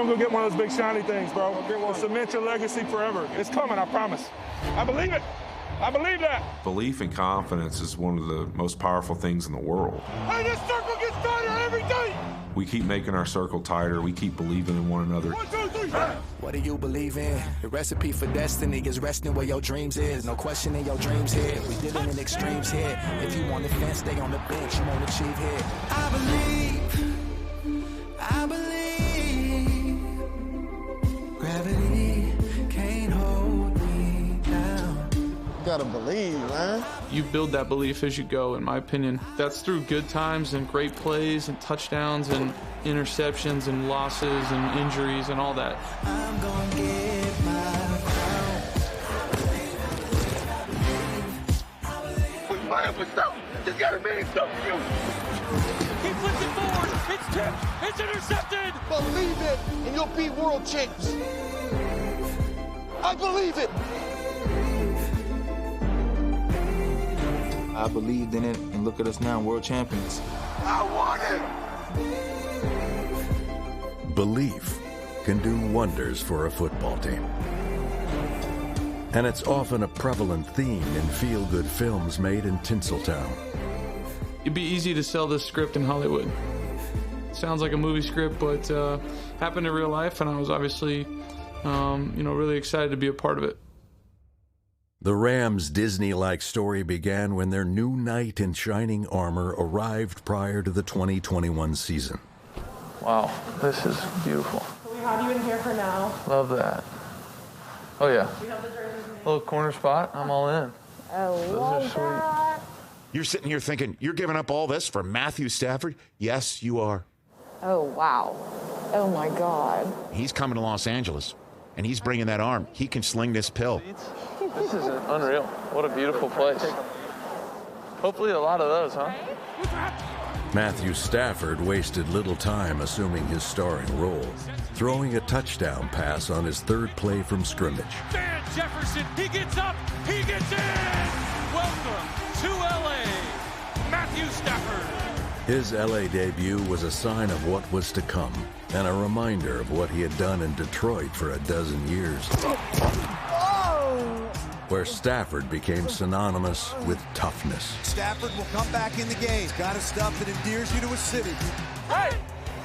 go get one of those big shiny things, bro. We'll cement your legacy forever. It's coming, I promise. I believe it. I believe that. Belief and confidence is one of the most powerful things in the world. Hey, this circle gets tighter every day. We keep making our circle tighter. We keep believing in one another. 1, 2, 3. What do you believe in? The recipe for destiny is resting where your dreams is. No questioning your dreams here. We dealing in extremes here. If you want to fence, stay on the bench. You won't achieve here. I believe. Gravity can't hold me down. You gotta believe, man. You build that belief as you go, in my opinion. That's through good times and great plays and touchdowns and interceptions and losses and injuries and all that. I'm gonna get my crown. We playing for something. Just gotta mean something. He flips it forward. It's tipped. It's intercepted. Believe it, and you'll be world champs. I believe it. I believed in it, and look at us now, world champions. I want it. Belief can do wonders for a football team. And it's often a prevalent theme in feel-good films made in Tinseltown. It'd be easy to sell this script in Hollywood. Sounds like a movie script, but happened in real life, and I was obviously, really excited to be a part of it. The Rams' Disney-like story began when their new knight in shining armor arrived prior to the 2021 season. Wow, this is beautiful. We have you in here for now. Love that. Oh yeah. Little corner spot, I'm all in. Oh, those are sweet. You're sitting here thinking, you're giving up all this for Matthew Stafford? Yes, you are. Oh, wow. Oh, my God. He's coming to Los Angeles, and he's bringing that arm. He can sling this pill. This is unreal. What a beautiful place. Hopefully a lot of those, huh? Matthew Stafford wasted little time assuming his starring role, throwing a touchdown pass on his third play from scrimmage. Van Jefferson, he gets up, he gets in! Welcome to L.A., Matthew Stafford. His LA debut was a sign of what was to come and a reminder of what he had done in Detroit for a dozen years, where Stafford became synonymous with toughness. Stafford will come back in the game. Got a stuff that endears you to his city. Hey,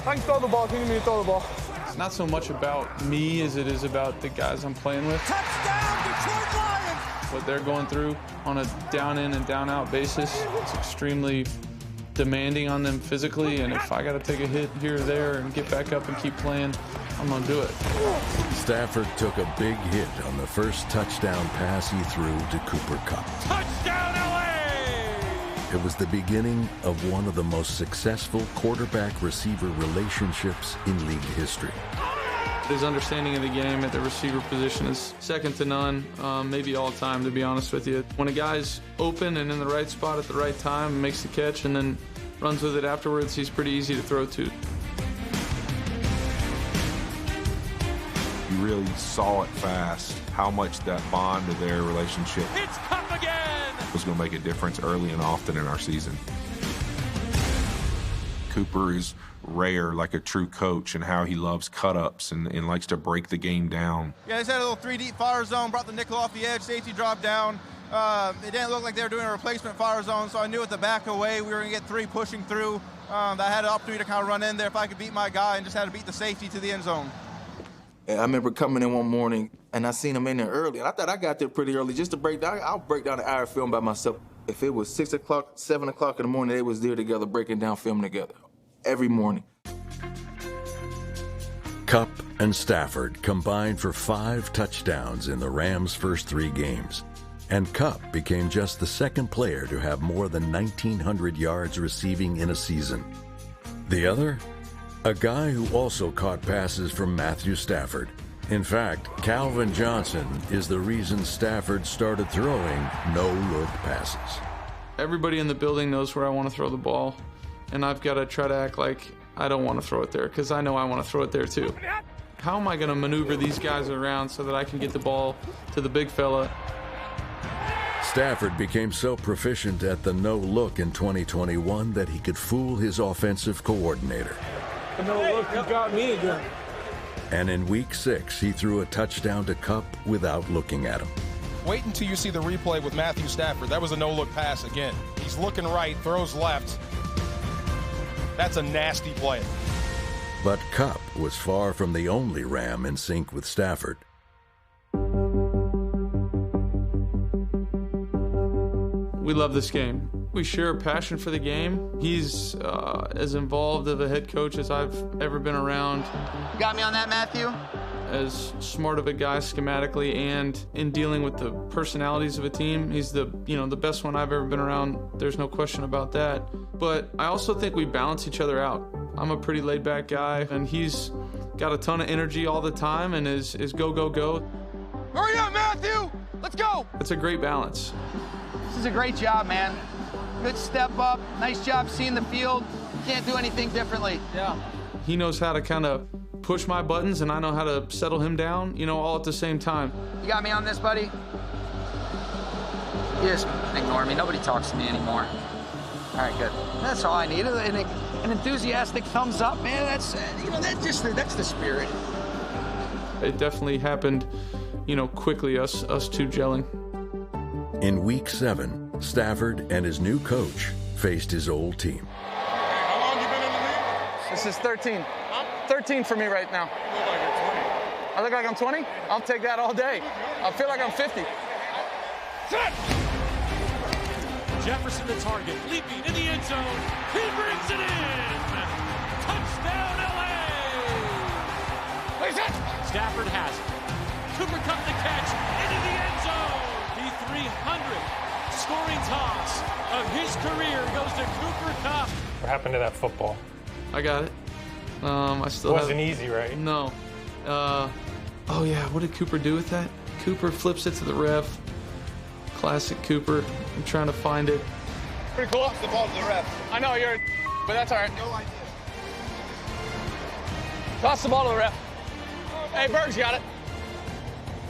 I can throw the ball. Can you need to throw the ball? It's not so much about me as it is about the guys I'm playing with. Touchdown, Detroit Lions! What they're going through on a down in and down out basis, it's extremely demanding on them physically, and if I got to take a hit here or there and get back up and keep playing, I'm going to do it. Stafford took a big hit on the first touchdown pass he threw to Cooper Kupp. Touchdown, L.A.! It was the beginning of one of the most successful quarterback-receiver relationships in league history. His understanding of the game at the receiver position is second to none, maybe all time, to be honest with you. When a guy's open and in the right spot at the right time, makes the catch, and then runs with it afterwards, he's pretty easy to throw to. You really saw it fast, how much that bond of their relationship It's Kupp again! was going to make a difference early and often in our season. Cooper is rare, like a true coach, and how he loves cut-ups and likes to break the game down. Yeah, they set a little 3-deep fire zone, brought the nickel off the edge, safety dropped down. It didn't look like they were doing a replacement fire zone, so I knew at the back away we were going to get 3 pushing through. I had an opportunity to kind of run in there if I could beat my guy, and just had to beat the safety to the end zone. And I remember coming in one morning, and I seen him in there early, and I thought I got there pretty early just to break down. I'll break down an hour film by myself. If it was 6 o'clock, 7 o'clock in the morning, they was there together, breaking down film together, every morning. Kupp and Stafford combined for 5 touchdowns in the Rams' first 3 games. And Kupp became just the second player to have more than 1,900 yards receiving in a season. The other? A guy who also caught passes from Matthew Stafford. In fact, Calvin Johnson is the reason Stafford started throwing no-look passes. Everybody in the building knows where I want to throw the ball, and I've got to try to act like I don't want to throw it there, because I know I want to throw it there too. How am I going to maneuver these guys around so that I can get the ball to the big fella? Stafford became so proficient at the no-look in 2021 that he could fool his offensive coordinator. No, look, you got me again. And in week 6, he threw a touchdown to Kupp without looking at him. Wait until you see the replay with Matthew Stafford. That was a no-look pass again. He's looking right, throws left. That's a nasty play. But Kupp was far from the only Ram in sync with Stafford. We love this game. We share a passion for the game. He's as involved of a head coach as I've ever been around. Got me on that, Matthew? As smart of a guy schematically and in dealing with the personalities of a team. He's the best one I've ever been around. There's no question about that. But I also think we balance each other out. I'm a pretty laid-back guy, and he's got a ton of energy all the time and is go, go, go. Hurry up, Matthew! Let's go! It's a great balance. This is a great job, man. Good step up. Nice job seeing the field. Can't do anything differently. Yeah. He knows how to kind of push my buttons, and I know how to settle him down, all at the same time. You got me on this, buddy? You just ignore me. Nobody talks to me anymore. All right, good. That's all I need. An enthusiastic thumbs up, man. That's the spirit. It definitely happened, quickly, us two gelling. In week 7, Stafford and his new coach faced his old team. How long you been in the league? This is 13. 13 for me right now. You look like you're 20. I look like I'm 20? I'll take that all day. I feel like I'm 50. Set! Jefferson the target, leaping in the end zone. He brings it in. Touchdown, LA. Place it. Stafford has it. Cooper Kupp the catch into the end zone. The 300th scoring toss of his career goes to Cooper Kupp. What happened to that football? I got it. I still wasn't easy, right? No. Oh yeah, what did Cooper do with that? Cooper flips it to the ref. Classic Cooper. I'm trying to find it. Pretty cool. Toss the ball to the ref. I know you're, but that's all right. No idea. Toss the ball to the ref. Hey, Berg's got it.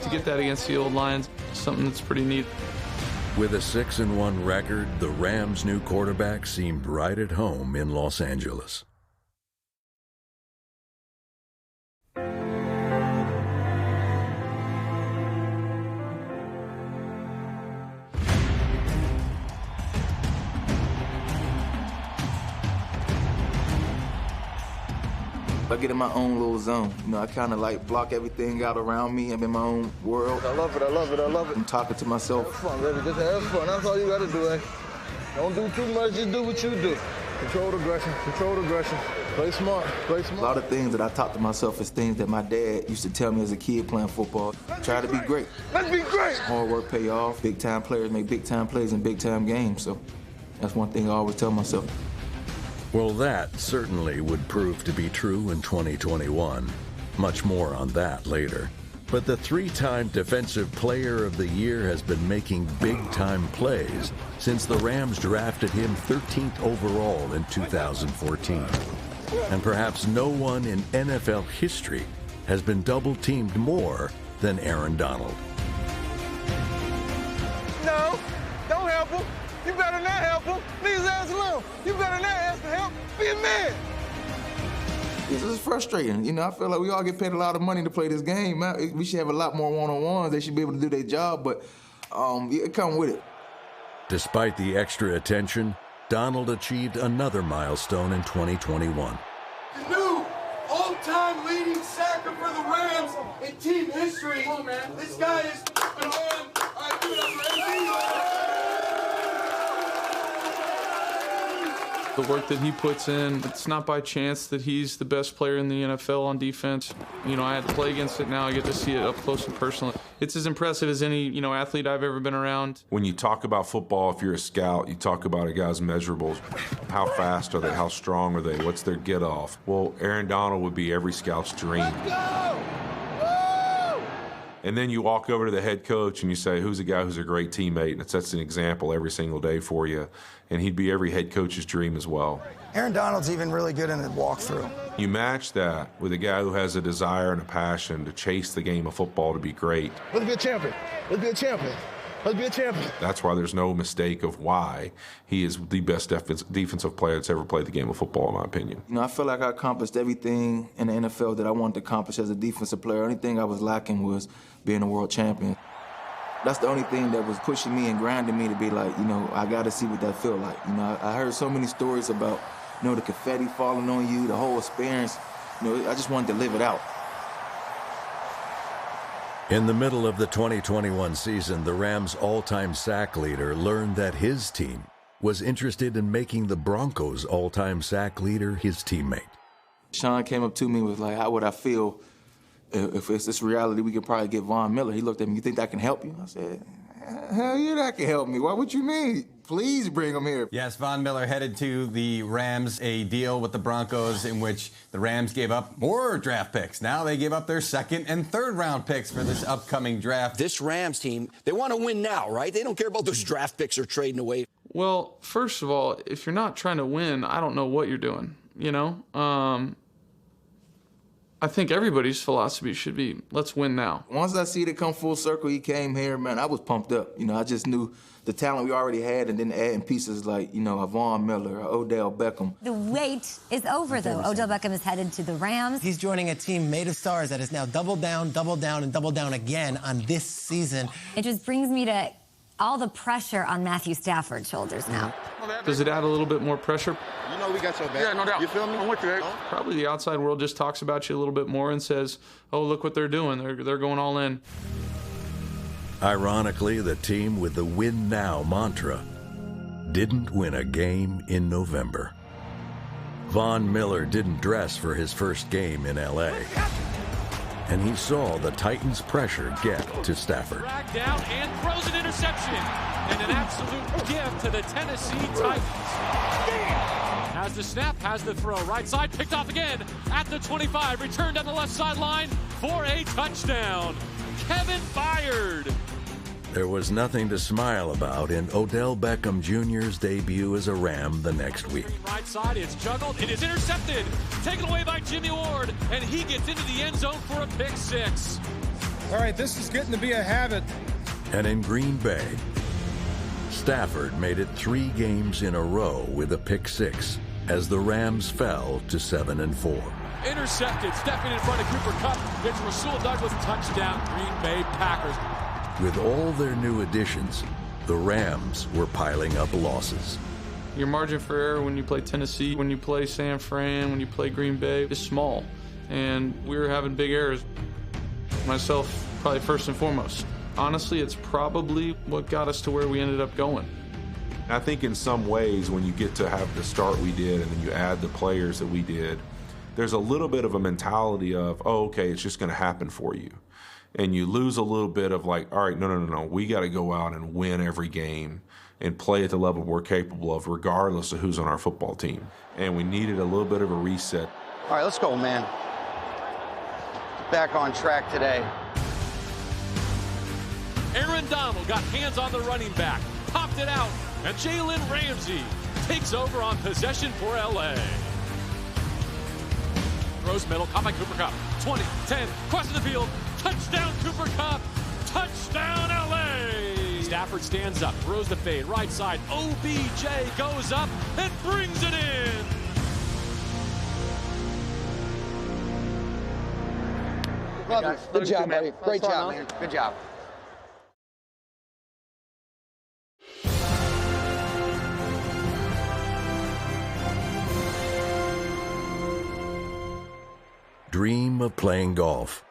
To get that against the old Lions, something that's pretty neat. With a 6-1 record, the Rams' new quarterback seemed right at home in Los Angeles. I get in my own little zone. I kind of like block everything out around me. I'm in my own world. I love it, I love it, I love it. I'm talking to myself. Have fun, baby. Just have fun. That's all you got to do, eh? Don't do too much, just do what you do. Controlled aggression, Play smart, play smart. A lot of things that I talk to myself is things that my dad used to tell me as a kid playing football. Try to be great. Let's be great. Hard work pay off. Big-time players make big-time plays in big-time games. So that's one thing I always tell myself. Well, that certainly would prove to be true in 2021. Much more on that later. But the 3-time Defensive Player of the Year has been making big-time plays since the Rams drafted him 13th overall in 2014. And perhaps no one in NFL history has been double-teamed more than Aaron Donald. No, don't help him. You better not help him. Leave his ass alone. You better not ask for help. Be a man. This is frustrating. I feel like we all get paid a lot of money to play this game. We should have a lot more one-on-ones. They should be able to do their job, but it come with it. Despite the extra attention, Donald achieved another milestone in 2021. New all-time leading sacker for the Rams in team history. Come on, man. This guy is an all right, give it up for MVP. The work that he puts in, it's not by chance that he's the best player in the NFL on defense. I had to play against it now. I get to see it up close and personal. It's as impressive as any, athlete I've ever been around. When you talk about football, if you're a scout, you talk about a guy's measurables. How fast are they? How strong are they? What's their get-off? Well, Aaron Donald would be every scout's dream. Let's go! And then you walk over to the head coach and you say, who's a guy who's a great teammate? And it sets an example every single day for you. And he'd be every head coach's dream as well. Aaron Donald's even really good in the walkthrough. You match that with a guy who has a desire and a passion to chase the game of football to be great. Let's be a champion. Let's be a champion. Let's be a champion. That's why there's no mistake of why he is the best defensive player that's ever played the game of football, in my opinion. You know, I feel like I accomplished everything in the NFL that I wanted to accomplish as a defensive player. The only thing I was lacking was being a world champion. That's the only thing that was pushing me and grinding me to be like, you know, I got to see what that feel like. You know, I heard so many stories about, you know, the confetti falling on you, the whole experience. You know, I just wanted to live it out. In the middle of the 2021 season, the Rams' all-time sack leader learned that his team was interested in making the Broncos' all-time sack leader his teammate. Sean came up to me and was like, how would I feel if it's this reality? We could probably get Von Miller. He looked at me, you think that can help you? I said, hell yeah, that can help me. Why would you mean? Please bring him here. Yes, Von Miller headed to the Rams, a deal with the Broncos in which the Rams gave up more draft picks. Now they give up their second and third round picks for this upcoming draft. This Rams team, they want to win now, right? They don't care about those draft picks or trading away. Well, first of all, if you're not trying to win, I don't know what you're doing, you know? I think everybody's philosophy should be, let's win now. Once I see it come full circle, he came here, man, I was pumped up. You know, I just knew the talent we already had, and then adding pieces like, you know, a Von Miller, or Odell Beckham. The wait is over, though. Odell Beckham is headed to the Rams. He's joining a team made of stars that is now double down, and double down again on this season. It just brings me to all the pressure on Matthew Stafford's shoulders now. Does it add a little bit more pressure? You know we got your back. Yeah, no doubt. You feel me? I'm with you, Eric. Probably the outside world just talks about you a little bit more and says, oh, look what they're doing. They're going all in. Ironically, the team with the win now mantra didn't win a game in November. Von Miller didn't dress for his first game in LA. And he saw the Titans' pressure get to Stafford. Dragged down and throws an interception. And an absolute gift to the Tennessee Titans. Has the snap, has the throw. Right side, picked off again at the 25. Returned down the left sideline for a touchdown. Kevin Byard. There was nothing to smile about in Odell Beckham Jr.'s debut as a Ram the next week. Right side, it's juggled, it is intercepted. Taken away by Jimmy Ward, and he gets into the end zone for a pick six. All right, this is getting to be a habit. And in Green Bay, Stafford made it 3 games in a row with a pick six as the Rams fell to 7-4. Intercepted, stepping in front of Cooper Kupp. It's Rasul Douglas, touchdown, Green Bay Packers. With all their new additions, the Rams were piling up losses. Your margin for error when you play Tennessee, when you play San Fran, when you play Green Bay is small. And we were having big errors. Myself, probably first and foremost. Honestly, it's probably what got us to where we ended up going. I think in some ways, when you get to have the start we did and then you add the players that we did, there's a little bit of a mentality of, oh, okay, it's just going to happen for you. And you lose a little bit of like, all right, no. We got to go out and win every game and play at the level we're capable of, regardless of who's on our football team. And we needed a little bit of a reset. All right, let's go, man. Back on track today. Aaron Donald got hands on the running back, popped it out, and Jalen Ramsey takes over on possession for LA. Throws middle, caught by Cooper Kupp. 20, 10, crossing the field. Touchdown, Cooper Kupp. Touchdown, LA. Stafford stands up, throws the fade. Right side, OBJ goes up and brings it in. Love it. Good job, buddy. Great job, man. Good job. Dream of playing golf.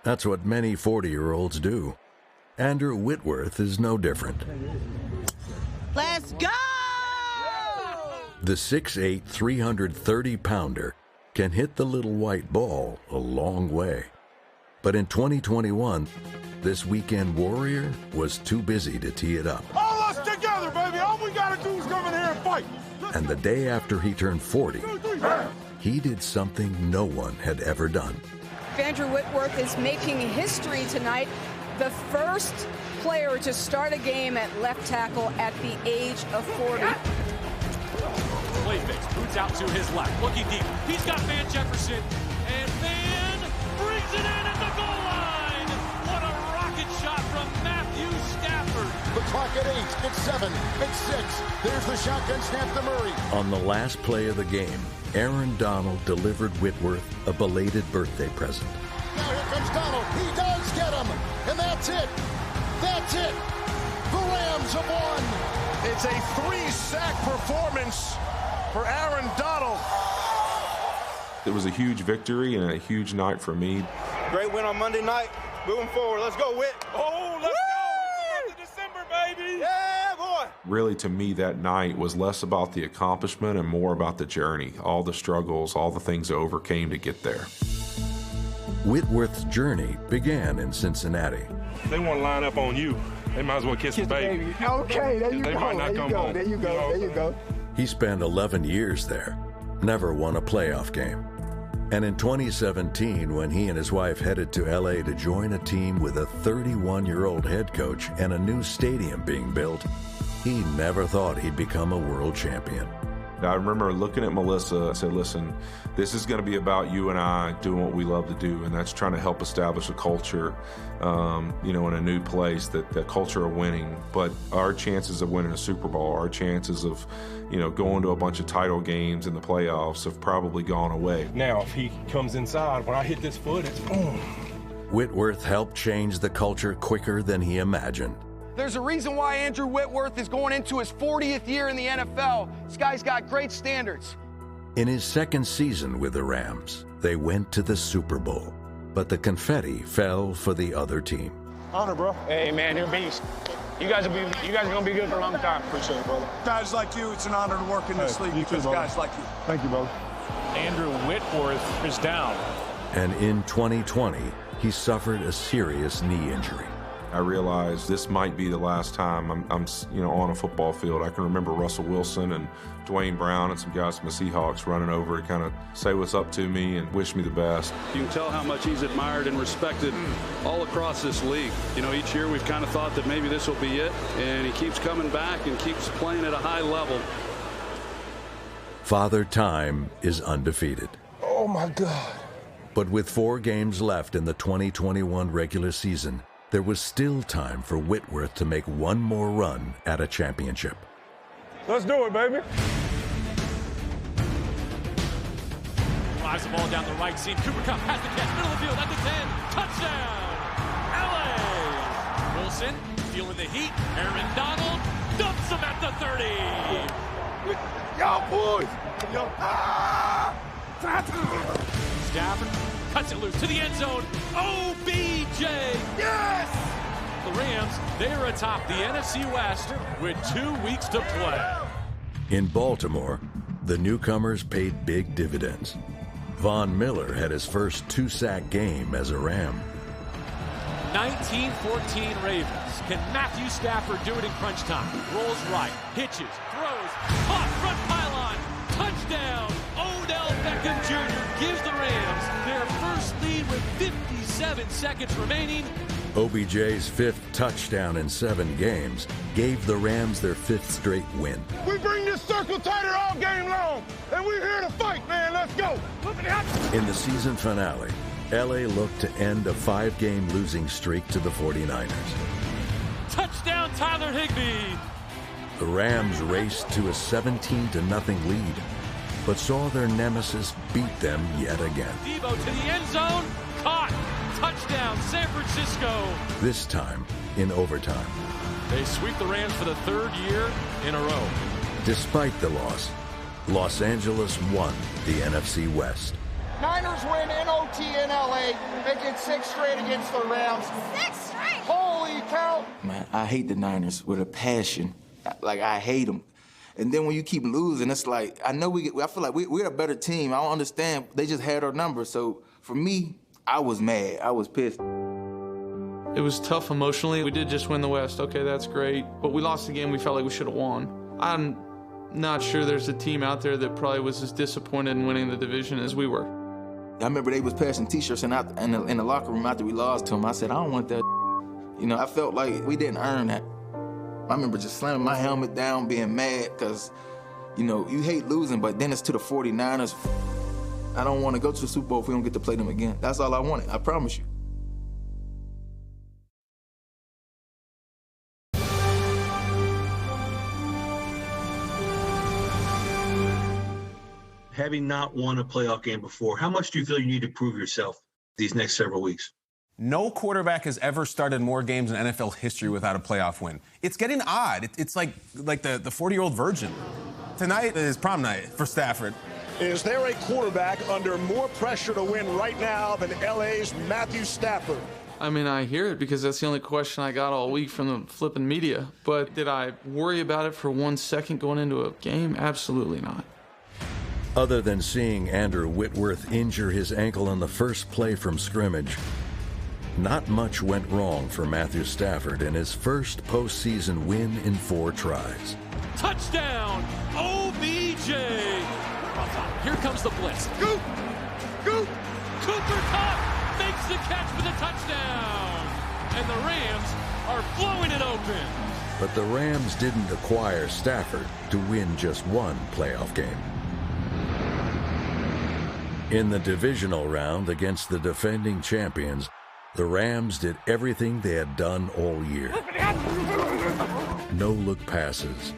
That's what many 40-year-olds do. Andrew Whitworth is no different. Let's go! The 6'8", 330-pounder can hit the little white ball a long way. But in 2021, this weekend warrior was too busy to tee it up. All us together, baby. All we got to do is come in here and fight. And the day after he turned 40, he did something no one had ever done. Andrew Whitworth is making history tonight. The first player to start a game at left tackle at the age of 40. Play fakes, boots out to his left, looking deep. He's got Van Jefferson, and Van brings it in at the goal line. What a rocket shot from Matthew Stafford. But clock at 8. It's 7. It's 6. There's the shotgun snap to Murray. On the last play of the game, Aaron Donald delivered Whitworth a belated birthday present. Now here comes Donald. He does get him. And that's it. That's it. The Rams have won. It's a 3-sack performance for Aaron Donald. It was a huge victory and a huge night for me. Great win on Monday night. Moving forward. Let's go, Whit. Oh, let's go. It's December, baby. Yeah, boy. Really, to me, that night was less about the accomplishment and more about the journey, all the struggles, all the things I overcame to get there. Whitworth's journey began in Cincinnati. They want to line up on you. They might as well kiss the baby. Okay, there you They go. might not come home. There you go. There you go. He spent 11 years there, never won a playoff game. And in 2017, when he and his wife headed to LA to join a team with a 31-year-old head coach and a new stadium being built, he never thought he'd become a world champion. I remember looking at Melissa, I said, listen, this is going to be about you and I doing what we love to do, and that's trying to help establish a culture, in a new place, that culture of winning. But our chances of winning a Super Bowl, our chances of, going to a bunch of title games in the playoffs have probably gone away. Now, if he comes inside, when I hit this foot, it's boom. Whitworth helped change the culture quicker than he imagined. There's a reason why Andrew Whitworth is going into his 40th year in the NFL. This guy's got great standards. In his second season with the Rams, they went to the Super Bowl, but the confetti fell for the other team. Honor, bro. Hey, man, you're a beast. You guys are gonna be good for a long time. Appreciate it, brother. Guys like you, it's an honor to work in this league because guys like you. Thank you, brother. Andrew Whitworth is down. And in 2020, he suffered a serious knee injury. I realized this might be the last time I'm on a football field. I can remember Russell Wilson and Dwayne Brown and some guys from the Seahawks running over to kind of say what's up to me and wish me the best. You can tell how much he's admired and respected all across this league. Each year we've kind of thought that maybe this will be it, and he keeps coming back and keeps playing at a high level. Father Time is undefeated. Oh, my God. But with 4 games left in the 2021 regular season, there was still time for Whitworth to make one more run at a championship. Let's do it, baby. Drives the ball down the right seam. Cooper Kupp has the catch. Middle of the field at the 10. Touchdown. LA. Wilson feeling the heat. Aaron Donald dumps him at the 30. Yo, boys. Yo. Stafford cuts it loose to the end zone. OBJ. Yes! The Rams, they are atop the NFC West with 2 weeks to play. In Baltimore, the newcomers paid big dividends. Von Miller had his first 2-sack game as a Ram. 19-14 Ravens. Can Matthew Stafford do it in crunch time? Rolls right, hitches, throws, caught front pylon, touchdown. Odell Beckham Jr. gives the Rams their first lead with 57 seconds remaining. OBJ's 5th touchdown in 7 games gave the Rams their 5th straight win. We bring this circle tighter all game long, and we're here to fight, man. Let's go. In the season finale, LA looked to end a 5-game losing streak to the 49ers. Touchdown, Tyler Higbee. The Rams raced to a 17-0 lead, but saw their nemesis beat them yet again. Debo to the end zone, caught. Touchdown, San Francisco. This time in overtime. They sweep the Rams for the 3rd year in a row. Despite the loss, Los Angeles won the NFC West. Niners win in OT in LA, making 6 straight against the Rams. 6 straight? Holy cow! Man, I hate the Niners with a passion. Like, I hate them. And then when you keep losing, it's like, I feel like we're a better team. I don't understand. They just had our number. So for me, I was mad. I was pissed. It was tough emotionally. We did just win the West. Okay, that's great. But we lost the game we felt like we should have won. I'm not sure there's a team out there that probably was as disappointed in winning the division as we were. I remember they was passing T-shirts in the locker room after we lost to them. I said, I don't want that. I felt like we didn't earn that. I remember just slamming my helmet down, being mad, because, you hate losing, but then it's to the 49ers. I don't want to go to the Super Bowl if we don't get to play them again. That's all I wanted, I promise you. having not won a playoff game before, how much do you feel you need to prove yourself these next several weeks? No quarterback has ever started more games in NFL history without a playoff win. It's getting odd. It's like the 40-year-old virgin. Tonight is prom night for Stafford. Is there a quarterback under more pressure to win right now than LA's Matthew Stafford? I mean, I hear it because that's the only question I got all week from the flipping media. But did I worry about it for 1 second going into a game? Absolutely not. Other than seeing Andrew Whitworth injure his ankle on the first play from scrimmage, not much went wrong for Matthew Stafford in his first postseason win in 4 tries. Touchdown, OBJ. Here comes the blitz. Goop, goop. Cooper Kupp makes the catch for the touchdown. And the Rams are blowing it open. But the Rams didn't acquire Stafford to win just one playoff game. In the divisional round against the defending champions, the Rams did everything they had done all year. No-look passes.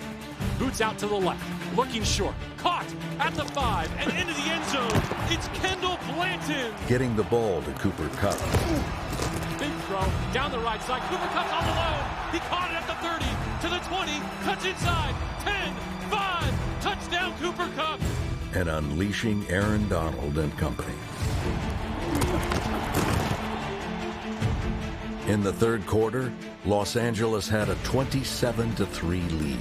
Boots out to the left, looking short. Caught at the 5 and into the end zone. It's Kendall Blanton. Getting the ball to Cooper Kupp. Big throw down the right side. Cooper Kupp's all alone. He caught it at the 30, to the 20, cuts inside. 10, 5, touchdown Cooper Kupp. And unleashing Aaron Donald and company. In the third quarter, Los Angeles had a 27-3 lead.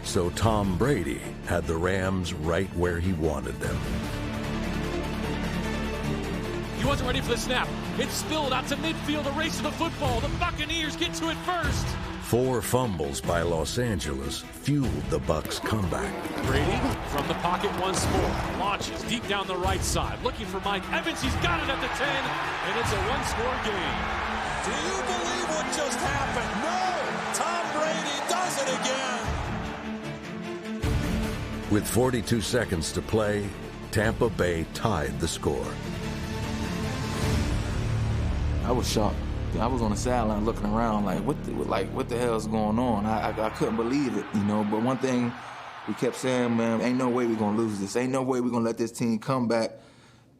So Tom Brady had the Rams right where he wanted them. He wasn't ready for the snap. It spilled out to midfield, a race to the football. The Buccaneers get to it first. 4 fumbles by Los Angeles fueled the Bucs' comeback. Brady from the pocket once more. Launches deep down the right side. Looking for Mike Evans. He's got it at the 10. And it's a one-score game. Do you believe what just happened? No! Tom Brady does it again! With 42 seconds to play, Tampa Bay tied the score. I was shocked. I was on the sideline looking around like, what the hell is going on? I couldn't believe it, you know. But one thing we kept saying, man, ain't no way we're going to lose this. Ain't no way we're going to let this team come back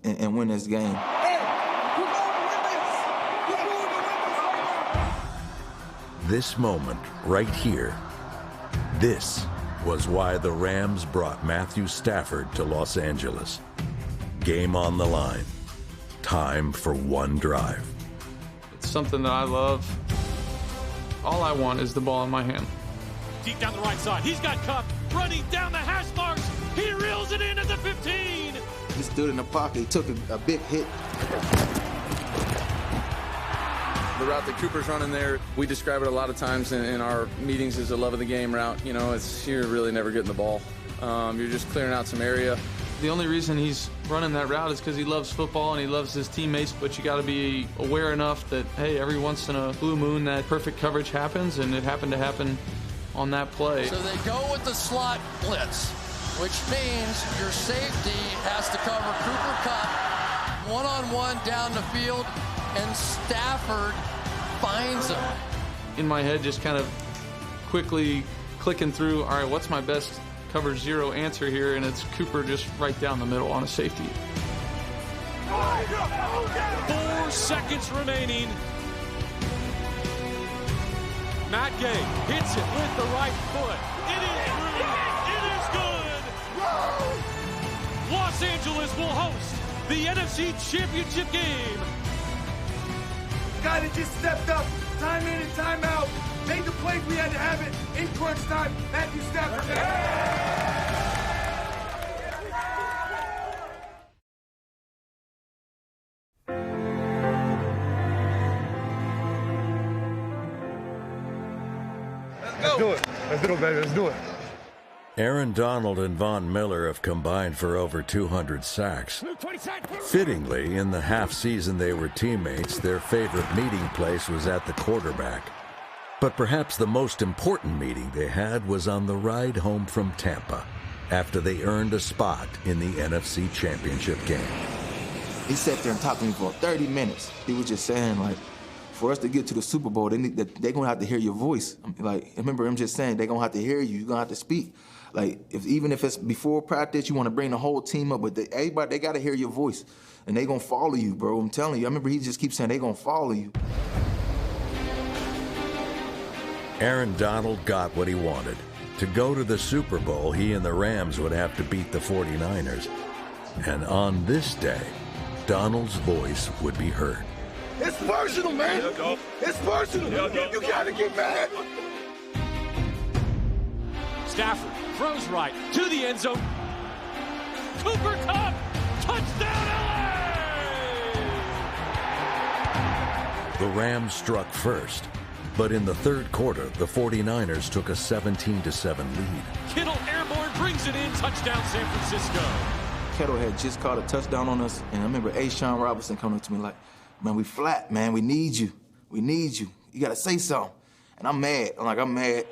and win this game. This moment right here, this was why the Rams brought Matthew Stafford to Los Angeles. Game on the line. Time for one drive. It's something that I love. All I want is the ball in my hand. Deep down the right side. He's got Kupp running down the hash marks. He reels it in at the 15. He stood in the pocket. He took a big hit. The route that Cooper's running there, we describe it a lot of times in our meetings as a love of the game route. You know, you're really never getting the ball. You're just clearing out some area. The only reason he's running that route is because he loves football and he loves his teammates, but you got to be aware enough that, hey, every once in a blue moon that perfect coverage happens, and it happened to happen on that play. So they go with the slot blitz, which means your safety has to cover Cooper Kupp one-on-one down the field, and Stafford finds him. In my head, just kind of quickly clicking through, all right, what's my best coverage zero answer here? And it's Cooper just right down the middle on a safety. 4 seconds remaining. Matt Gay hits it with the right foot. It is through. It is good. Los Angeles will host the NFC Championship game. Guy that just stepped up, time in and time out, made the plays we had to have it in crunch time. Matthew Stafford. Let's do it. Let's do it, baby. Let's do it. Aaron Donald and Von Miller have combined for over 200 sacks. Fittingly, in the half season they were teammates, their favorite meeting place was at the quarterback. But perhaps the most important meeting they had was on the ride home from Tampa, after they earned a spot in the NFC Championship game. He sat there and talked to me for 30 minutes. He was just saying, like, for us to get to the Super Bowl, they're going to have to hear your voice. Like, I remember him just saying, they're going to have to hear you. You're going to have to speak. Like, even if it's before practice, you want to bring the whole team up, but everybody, they got to hear your voice, and they going to follow you, bro. I'm telling you. I remember he just keeps saying they going to follow you. Aaron Donald got what he wanted. To go to the Super Bowl, he and the Rams would have to beat the 49ers. And on this day, Donald's voice would be heard. It's personal, man. It's personal. You gotta get mad. Stafford throws right to the end zone. Cooper Kupp, touchdown LA! The Rams struck first, but in the third quarter, the 49ers took a 17-7 lead. Kittle airborne brings it in, touchdown San Francisco. Kittle had just caught a touchdown on us, and I remember Sean Robinson coming up to me like, man, we flat, man. We need you. We need you. You got to say something. And I'm mad. I'm mad.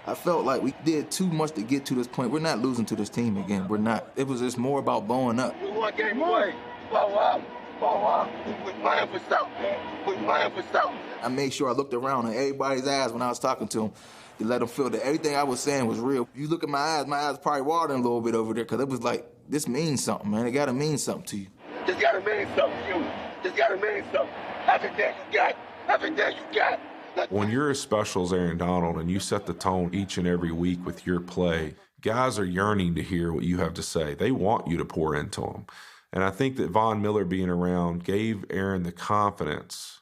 I felt like we did too much to get to this point. We're not losing to this team again. We're not. It was just more about bowing up. We one game away. Bow out. Bow out. We're playing for something. We're playing for something. I made sure I looked around in everybody's eyes when I was talking to them to let them feel that everything I was saying was real. You look at my eyes probably watering a little bit over there because it was like, this means something, man. It got to mean something to you. Just got to mean something to you. Just got to mean something. Everything you got. Everything you got. When you're as special as Aaron Donald and you set the tone each and every week with your play, guys are yearning to hear what you have to say. They want you to pour into them. And I think that Von Miller being around gave Aaron the confidence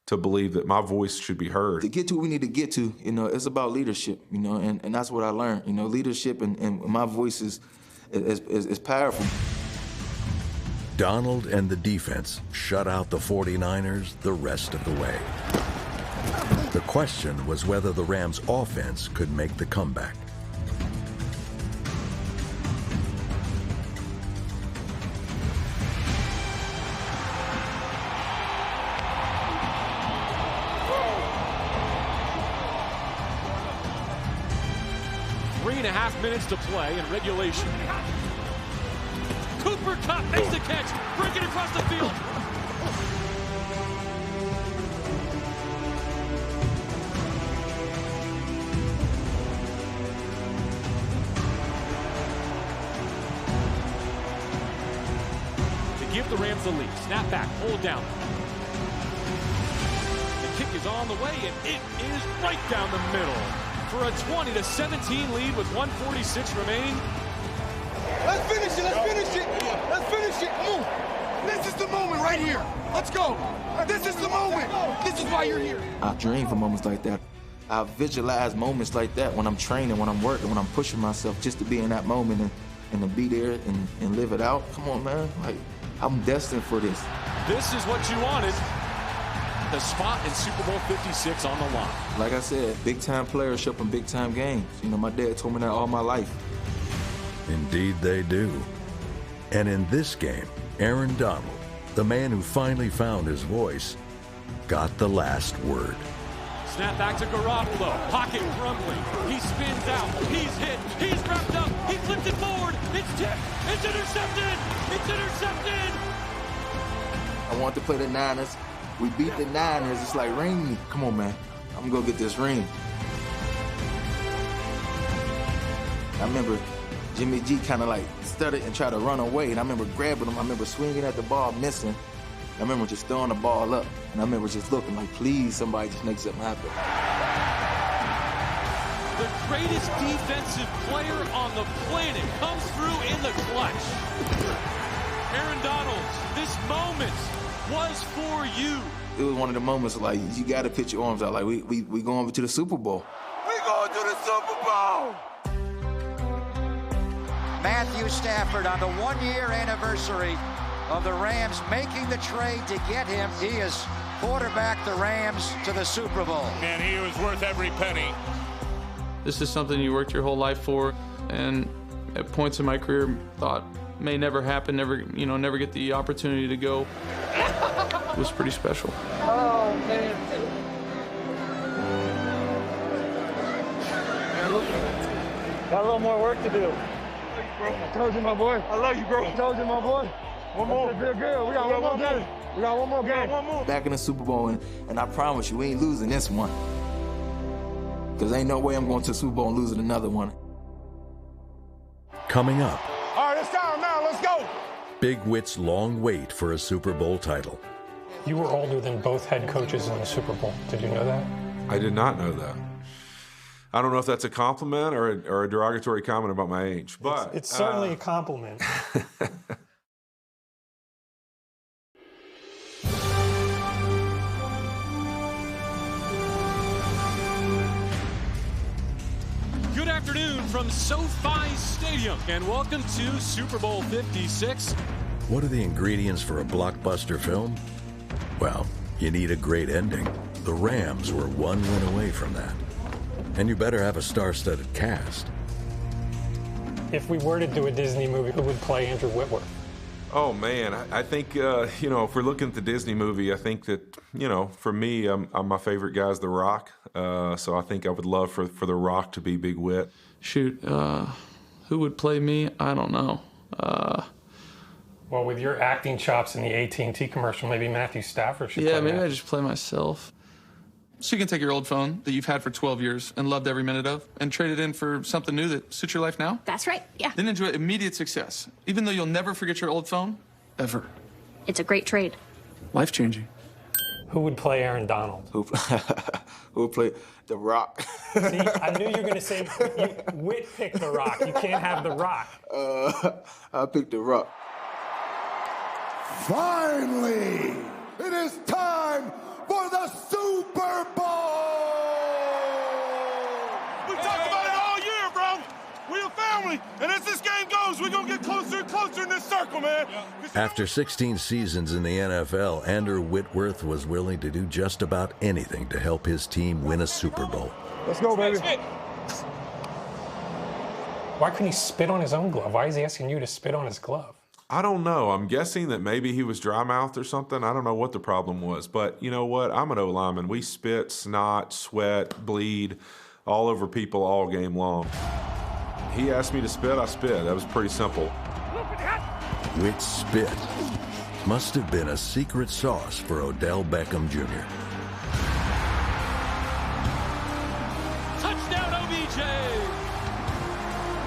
to believe that my voice should be heard. To get to what we need to get to, it's about leadership, and that's what I learned. Leadership and my voice is powerful. Donald and the defense shut out the 49ers the rest of the way. The question was whether the Rams' offense could make the comeback. Three and a half minutes to play in regulation. Cooper Kupp makes the catch, breaking across the field. To give the Rams the lead. Snap back, hold down. The kick is on the way, and it is right down the middle for a 20-17 lead with 1:46 remaining. Let's finish it, let's finish it, let's finish it, come on. This is the moment right here, let's go. This is the moment, this is why you're here. I dream for moments like that. I visualize moments like that when I'm training, when I'm working, when I'm pushing myself just to be in that moment and to be there and live it out. Come on, man, like, I'm destined for this. This is what you wanted. The spot in Super Bowl 56 on the line. Like I said, big-time players show up in big-time games. My dad told me that all my life. Indeed they do. And in this game, Aaron Donald, the man who finally found his voice, got the last word. Snap back to Garoppolo. Pocket rumbling. He spins out. He's hit. He's wrapped up. He flipped it forward. It's tipped. It's intercepted. It's intercepted. I want to play the Niners. We beat the Niners. It's like, ring me. Come on, man. I'm going to go get this ring. I remember Jimmy G kind of like stuttered and tried to run away. And I remember grabbing him. I remember swinging at the ball, missing. I remember just throwing the ball up. And I remember just looking like, please, somebody just make something happen. The greatest defensive player on the planet comes through in the clutch. Aaron Donald, this moment was for you. It was one of the moments like, you got to pitch your arms out. Like, we going over to the Super Bowl. We going to the Super Bowl. Matthew Stafford on the one-year anniversary of the Rams making the trade to get him. He has quarterbacked the Rams to the Super Bowl. Man, he was worth every penny. This is something you worked your whole life for, and at points in my career thought may never happen, never get the opportunity to go. It was pretty special. Oh, man. Got a little more work to do. I told you, my boy. I love you, bro. I told you, my boy. One more. Feel good. We got one more game. We got one more game. Back in the Super Bowl, and I promise you, we ain't losing this one. Because ain't no way I'm going to the Super Bowl and losing another one. Coming up, All right, it's time now. Let's go. Big Whit's long wait for a Super Bowl title. You were older than both head coaches in the Super Bowl. Did you know that? I did not know that. I don't know if that's a compliment or a derogatory comment about my age, but it's certainly a compliment. Good afternoon from SoFi Stadium, and welcome to Super Bowl 56. What are the ingredients for a blockbuster film? Well, you need a great ending. The Rams were one win away from that. And you better have a star-studded cast. If we were to do a Disney movie, who would play Andrew Whitworth? Oh, man, I think, if we're looking at the Disney movie, I think that, for me, my favorite guy is The Rock. So I think I would love for The Rock to be Big Whit. Shoot, who would play me? I don't know. Well, with your acting chops in the AT&T commercial, maybe Matthew Stafford should play maybe Matthew. I just play myself. So you can take your old phone that you've had for 12 years and loved every minute of and trade it in for something new that suits your life now? That's right, yeah. Then enjoy immediate success, even though you'll never forget your old phone, ever. It's a great trade. Life-changing. Who would play Aaron Donald? Who would play The Rock? See, I knew you were going to say Whit picked The Rock. You can't have The Rock. I picked The Rock. Finally, it is time for the Super Bowl! We talked about it all year, bro. We a family, and as this game goes, we're going to get closer and closer in this circle, man. After 16 seasons in the NFL, Andrew Whitworth was willing to do just about anything to help his team win a Super Bowl. Let's go, baby. Why couldn't he spit on his own glove? Why is he asking you to spit on his glove? I don't know. I'm guessing that maybe he was dry-mouthed or something. I don't know what the problem was. But you know what? I'm an O-lineman. We spit, snot, sweat, bleed all over people all game long. He asked me to spit, I spit. That was pretty simple. Whit's spit must have been a secret sauce for Odell Beckham Jr. Touchdown, OBJ!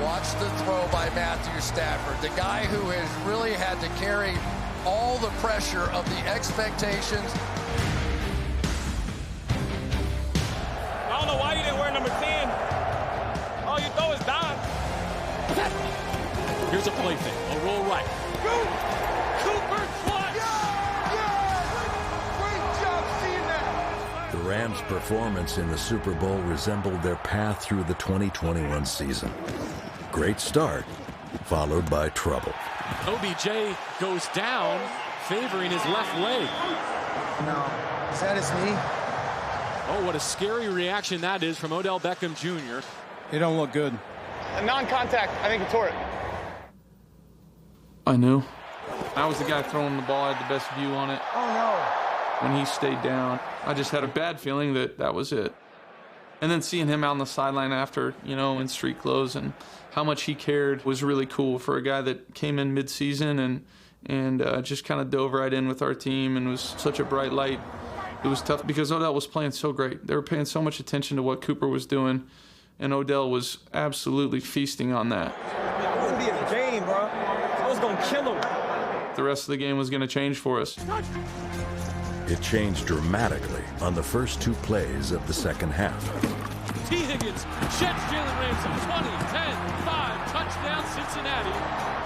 Watch the throw by Matthew Stafford, the guy who has really had to carry all the pressure of the expectations. I don't know why you didn't wear number 10. All you throw is dime. Here's a play fake, a roll right. Cooper clutch! Great job seeing that. The Rams' performance in the Super Bowl resembled their path through the 2021 season. Great start, followed by trouble. OBJ goes down, favoring his left leg. No. Is that his knee? Oh, what a scary reaction that is from Odell Beckham Jr. It don't look good. A non-contact. I think he tore it. I knew. I was the guy throwing the ball. I had the best view on it. Oh, no. When he stayed down, I just had a bad feeling that was it. And then seeing him out on the sideline after, in street clothes and how much he cared was really cool for a guy that came in mid-season and just kind of dove right in with our team and was such a bright light. It was tough because Odell was playing so great. They were paying so much attention to what Cooper was doing, and Odell was absolutely feasting on that. This will be a game, bro. I was going to kill him. The rest of the game was going to change for us. It changed dramatically on the first two plays of the second half. T. Higgins sheds Jalen Ramsey. 20, 10, 5, touchdown Cincinnati.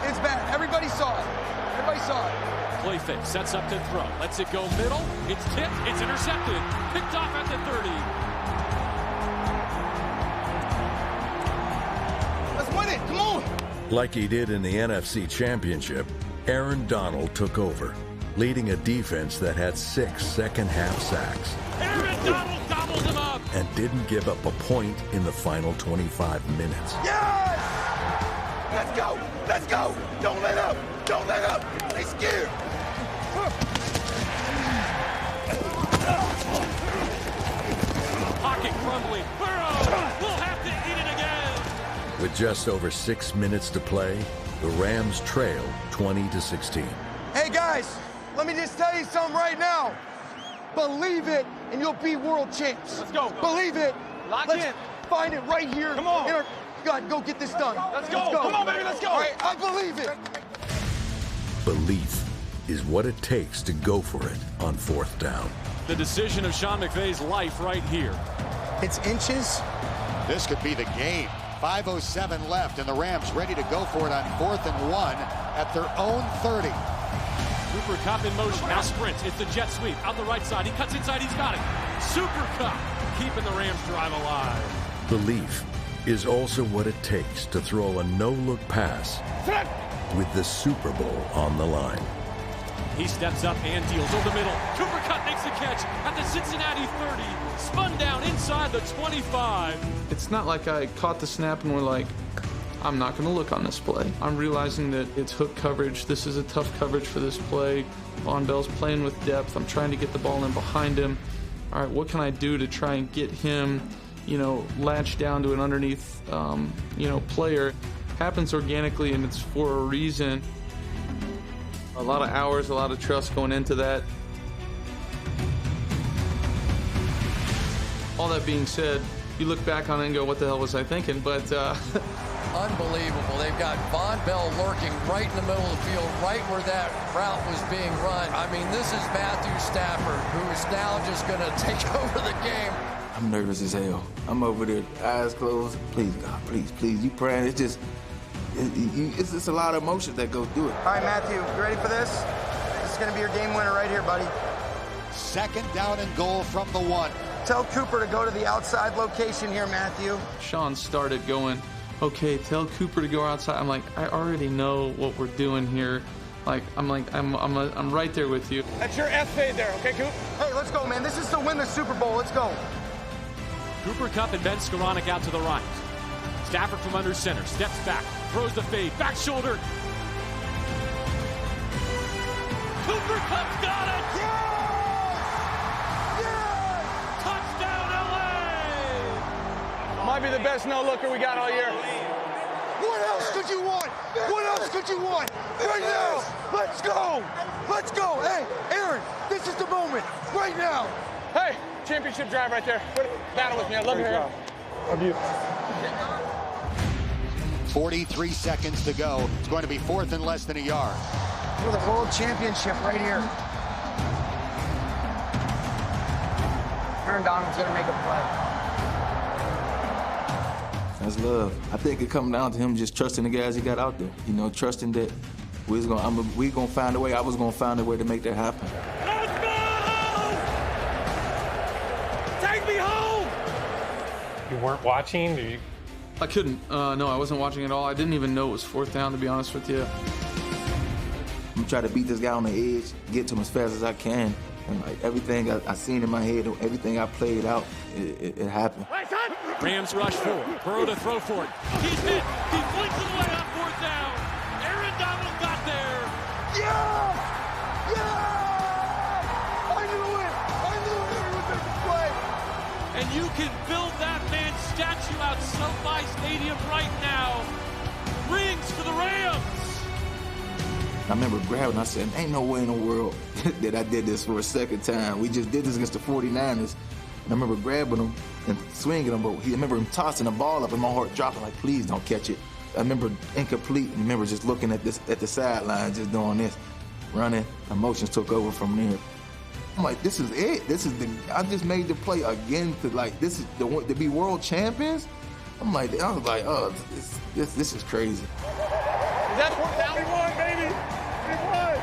It's bad. Everybody saw it. Everybody saw it. Play fake, sets up to throw. Lets it go middle. It's tipped. It's intercepted. Picked off at the 30. Let's win it. Come on. Like he did in the NFC Championship, Aaron Donald took over, leading a defense that had 6 second-half sacks. Aaron Donald gobbles him up. And didn't give up a point in the final 25 minutes. Yes! Let's go! Let's go! Don't let up! Don't let up! They scared! Pocket crumbling. Burrow will have to eat it again. With just over 6 minutes to play, the Rams trailed 20-16. Hey, guys, let me just tell you something right now. Believe it, and you'll be world champs. Let's go. Believe it. Let's find it right here. Come on. God, go get this done. Let's go. Come on, baby, let's go. Believe it. Belief is what it takes to go for it on 4th down. The decision of Sean McVay's life right here. It's inches. This could be the game. 5:07 left, and the Rams ready to go for it on 4th and 1 at their own 30. Cooper Kupp in motion, now sprints. It's the jet sweep, out the right side. He cuts inside, he's got it. Super Kupp keeping the Rams drive alive. Belief is also what it takes to throw a no-look pass with the Super Bowl on the line. He steps up and deals over the middle. Cooper Kupp makes the catch at the Cincinnati 30. Spun down inside the 25. It's not like I caught the snap and we're like, I'm not going to look on this play. I'm realizing that it's hook coverage. This is a tough coverage for this play. Von Bell's playing with depth. I'm trying to get the ball in behind him. All right, what can I do to try and get him, latched down to an underneath, player? Happens organically, and it's for a reason. A lot of hours, a lot of trust going into that. All that being said, you look back on it and go, what the hell was I thinking? But Unbelievable. They've got Von Bell lurking right in the middle of the field, right where that route was being run. I mean, this is Matthew Stafford, who is now just going to take over the game. I'm nervous as hell. I'm over there, eyes closed. Please, God, please. You praying. It's just a lot of emotions that go through it. All right, Matthew, you ready for this? This is going to be your game winner right here, buddy. 2nd down and goal from the 1. Tell Cooper to go to the outside location here, Matthew. Sean started going, okay, tell Cooper to go outside. I'm like, I already know what we're doing here. I'm right there with you. That's your S fade there, okay, Coop? Hey, let's go, man. This is to win the Super Bowl. Let's go. Cooper Kupp and Ben Skoranek out to the right. Stafford from under center, steps back, throws the fade, back shoulder. Cooper Kupp's got it! Yes! Touchdown, LA! Might be the best no-looker we got all year. What else could you want? What else could you want? Right now! Let's go! Let's go! Hey, Aaron, this is the moment. Right now! Hey, championship drive right there. Battle with me. I love you, Aaron. Love you. 43 seconds to go. It's going to be 4th and less than a yard. For the Bowl championship right here. Aaron Donald's going to make a play. That's love. I think it comes down to him just trusting the guys he got out there. Trusting that we're gonna find a way. I was gonna find a way to make that happen. Let's go! Take me home! You weren't watching? I couldn't. No, I wasn't watching at all. I didn't even know it was 4th down, to be honest with you. I'm trying to beat this guy on the edge, get to him as fast as I can. And everything I seen in my head, everything I played out, it happened. Rams rush forward. Burrow to throw for it. He's hit. He blinks it away on 4th down. Aaron Donald got there. Yeah! Yeah! I knew it was making a play. And you can build that man's statue out SoFi Stadium right now. Rings for the Rams. I remember grabbing, I said, ain't no way in the world that I did this for a second time. We just did this against the 49ers. And I remember grabbing him and swinging him, but I remember him tossing the ball up and my heart dropping like, please don't catch it. I remember incomplete, and I remember just looking at the sideline, just doing this, running. Emotions took over from there. I'm like, this is it. I just made the play again to to be world champions. I was like, oh, this is crazy. That's what we won, baby. We won.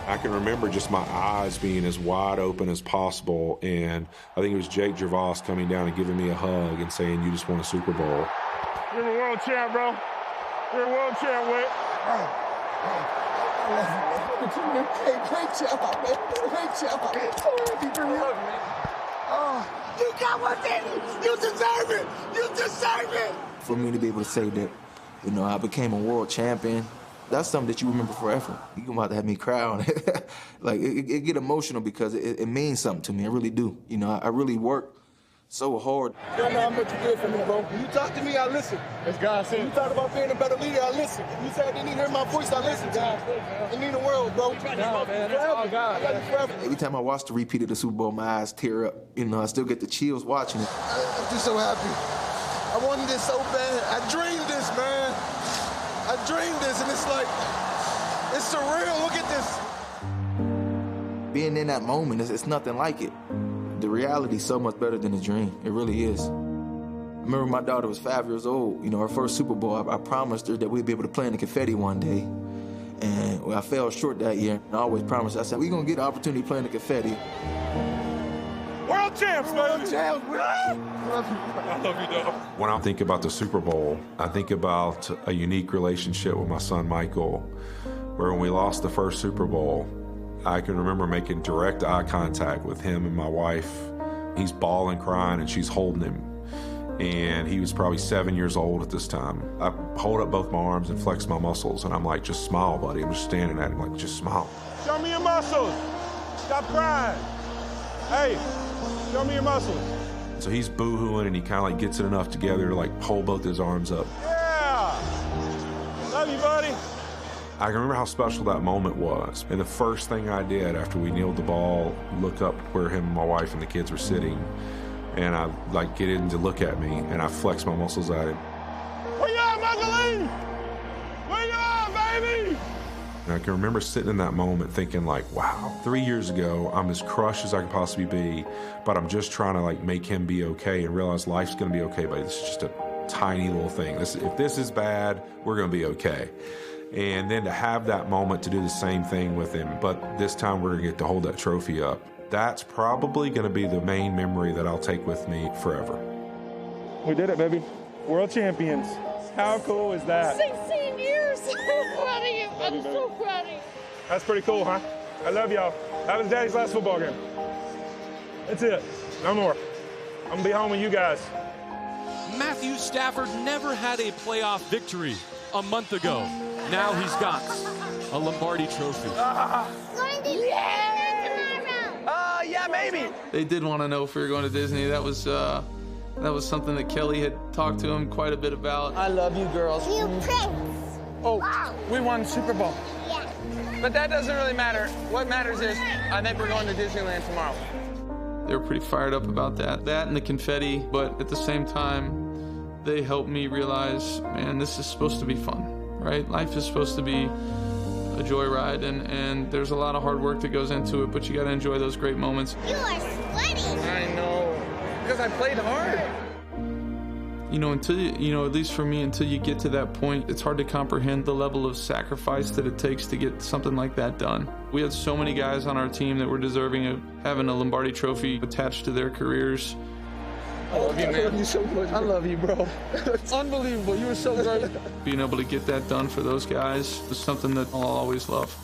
I can remember just my eyes being as wide open as possible, and I think it was Jake Gervais coming down and giving me a hug and saying, you just won a Super Bowl. You're a world champ, bro. You're a world champ, Whit. Great job, man. Great job. So happy for you. Oh, you got what's in you. You deserve it. You deserve it. For me to be able to say that, I became a world champion, that's something that you remember forever. You're about to have me cry on it. It get emotional because it means something to me. I really do. I really work so hard. You don't know how much you did for me, bro. When you talk to me, I listen. As God said. You talk about being a better leader, I listen. You said I didn't hear my voice, I listen to you. It mean the world, bro. No, man, that's all God. I got you forever. Every time I watch the repeat of the Super Bowl, my eyes tear up. I still get the chills watching it. I'm just so happy. I wanted this so bad. I dreamed this, man. I dreamed this, and it's like, it's surreal. Look at this. Being in that moment, it's nothing like it. The reality is so much better than the dream. It really is. I remember my daughter was 5 years old. You know, her first Super Bowl, I promised her that we'd be able to play in the confetti one day. And I fell short that year. I always promised her, I said, we're going to get the opportunity to play in the confetti. World champs, baby! World champs, I love you, dog. When I think about the Super Bowl, I think about a unique relationship with my son, Michael, where when we lost the first Super Bowl, I can remember making direct eye contact with him and my wife. He's bawling, crying, and she's holding him. And he was probably 7 years old at this time. I hold up both my arms and flex my muscles, and I'm like, just smile, buddy. I'm just standing at him like, just smile. Show me your muscles. Stop crying. Hey, show me your muscles. So he's boo-hooing, and he kind of like gets it enough together to like hold both his arms up. Yeah. Love you, buddy. I can remember how special that moment was. And the first thing I did after we kneeled the ball, look up where him and my wife and the kids were sitting, and I like get in to look at me, and I flex my muscles at him. Where you at, Magdalene? Where you at, baby? And I can remember sitting in that moment thinking like, wow, 3 years ago, I'm as crushed as I could possibly be, but I'm just trying to like make him be okay and realize life's gonna be okay, buddy. This is just a tiny little thing. If this is bad, we're gonna be okay. And then to have that moment to do the same thing with him, but this time we're gonna get to hold that trophy up. That's probably gonna be the main memory that I'll take with me forever. We did it, baby. World champions. How cool is that? 16 years. So proud of you. I'm so proud of you. That's pretty cool, huh? I love y'all. That was Daddy's last football game. That's it. No more. I'm gonna be home with you guys. Matthew Stafford never had a playoff victory a month ago. Now he's got a Lombardi trophy. Yeah, maybe. They did want to know if we were going to Disney. That was something that Kelly had talked to him quite a bit about. I love you, girls. You prince. Oh, we won Super Bowl. Yeah. But that doesn't really matter. What matters is I think we're going to Disneyland tomorrow. They were pretty fired up about that. That and the confetti, but at the same time, they helped me realize, man, this is supposed to be fun, right? Life is supposed to be a joyride, and there's a lot of hard work that goes into it, but you got to enjoy those great moments. You are sweaty. I know, because I played hard. You know, until you, at least for me, until you get to that point, it's hard to comprehend the level of sacrifice that it takes to get something like that done. We had so many guys on our team that were deserving of having a Lombardi trophy attached to their careers. I love you, man. I love you so much. I love you, bro. It's unbelievable. You were so great. Being able to get that done for those guys is something that I'll always love.